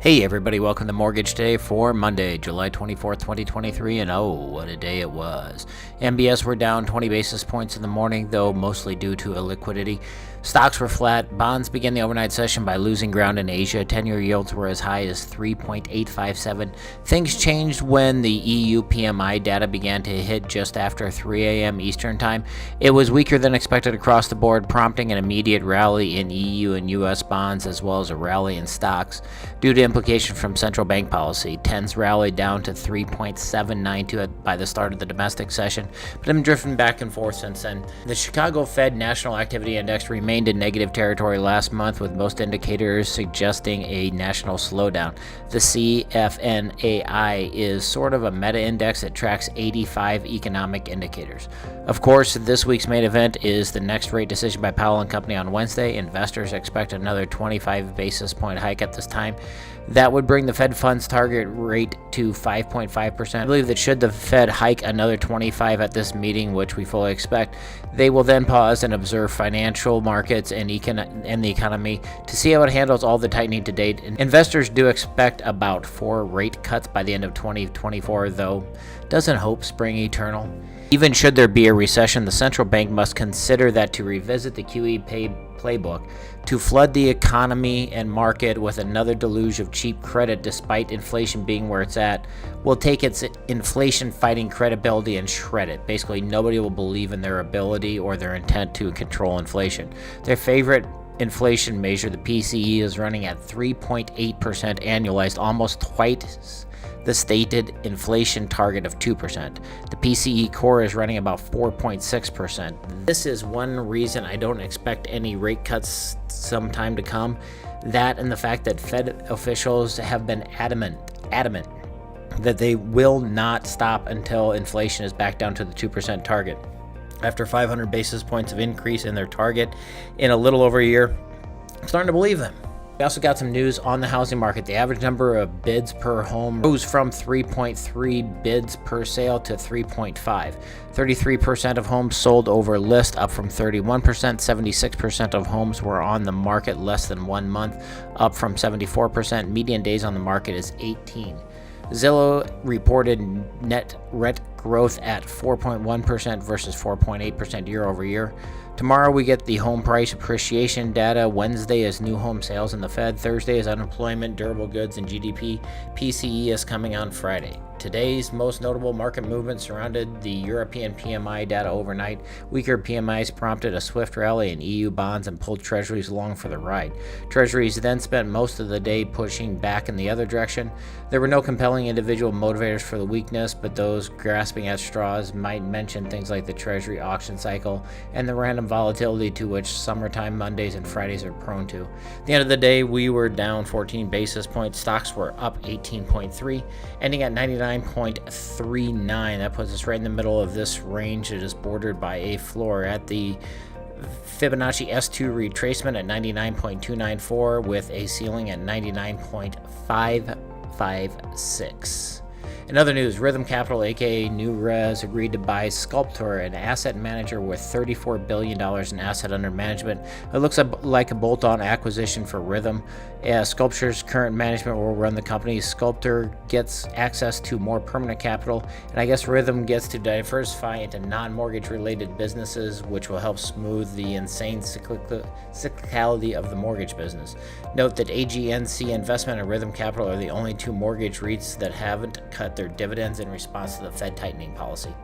Hey everybody, welcome to Mortgage Day for Monday, July 24th, 2023, and oh, what a day it was. MBS were down 20 basis points in the morning, though mostly due to illiquidity. Stocks were flat. Bonds began the overnight session by losing ground in Asia. 10-year yields were as high as 3.857. Things changed when the EU PMI data began to hit just after 3 a.m. Eastern Time. It was weaker than expected across the board, prompting an immediate rally in EU and US bonds, as well as a rally in stocks. Due to implication from central bank policy, 10s rallied down to 3.792 by the start of the domestic session, but have been drifting back and forth since then. The Chicago Fed National Activity Index remained in negative territory last month, with most indicators suggesting a national slowdown. The CFNAI is sort of a meta-index that tracks 85 economic indicators. Of course, this week's main event is the next rate decision by Powell and Company on Wednesday. Investors expect another 25 basis point hike at this time. That would bring the Fed funds target rate to 5.5%. I believe that should the Fed hike another 25 at this meeting, which we fully expect, they will then pause and observe financial markets and the economy to see how it handles all the tightening to date. Investors do expect about 4 rate cuts by the end of 2024, though doesn't hope spring eternal. Even should there be a recession, the central bank must consider that to revisit the QE playbook to flood the economy and market with another deluge of cheap credit despite inflation being where it's at will take its inflation fighting credibility and shred it. Basically, nobody will believe in their ability or their intent to control inflation. Their favorite inflation measure, the PCE, is running at 3.8% annualized, almost twice the stated inflation target of 2%. The PCE Core is running about 4.6%. This is one reason I don't expect any rate cuts sometime to come. That and the fact that Fed officials have been adamant that they will not stop until inflation is back down to the 2% target. After 500 basis points of increase in their target in a little over a year, I'm starting to believe them. We also got some news on the housing market. The average number of bids per home rose from 3.3 bids per sale to 3.5. 33% of homes sold over list, up from 31%. 76% of homes were on the market less than 1 month, up from 74%. Median days on the market is 18. Zillow reported net rent growth at 4.1% versus 4.8% year over year. Tomorrow we get the home price appreciation data. Wednesday is new home sales in the Fed. Thursday is unemployment, durable goods, and GDP. PCE is coming on Friday. Today's most notable market movement surrounded the European PMI data overnight. Weaker PMIs prompted a swift rally in EU bonds and pulled treasuries along for the ride. Treasuries then spent most of the day pushing back in the other direction. There were no compelling individual motivators for the weakness, but those grasping at straws might mention things like the Treasury auction cycle and the random volatility to which summertime Mondays and Fridays are prone to. At the end of the day, we were down 14 basis points. Stocks were up 18.3, ending at 99.39. That puts us right in the middle of this range. It is bordered by a floor at the Fibonacci S2 retracement at 99.294 with a ceiling at 99.556. In other news, Rhythm Capital, aka New Res, agreed to buy Sculptor, an asset manager with $34 billion in asset under management. It looks like a bolt-on acquisition for Rhythm. Sculptor's current management will run the company. Sculptor gets access to more permanent capital, and I guess Rhythm gets to diversify into non-mortgage related businesses, which will help smooth the insane cyclicality of the mortgage business. Note that AGNC Investment and Rhythm Capital are the only 2 mortgage REITs that haven't cut their dividends in response to the Fed tightening policy.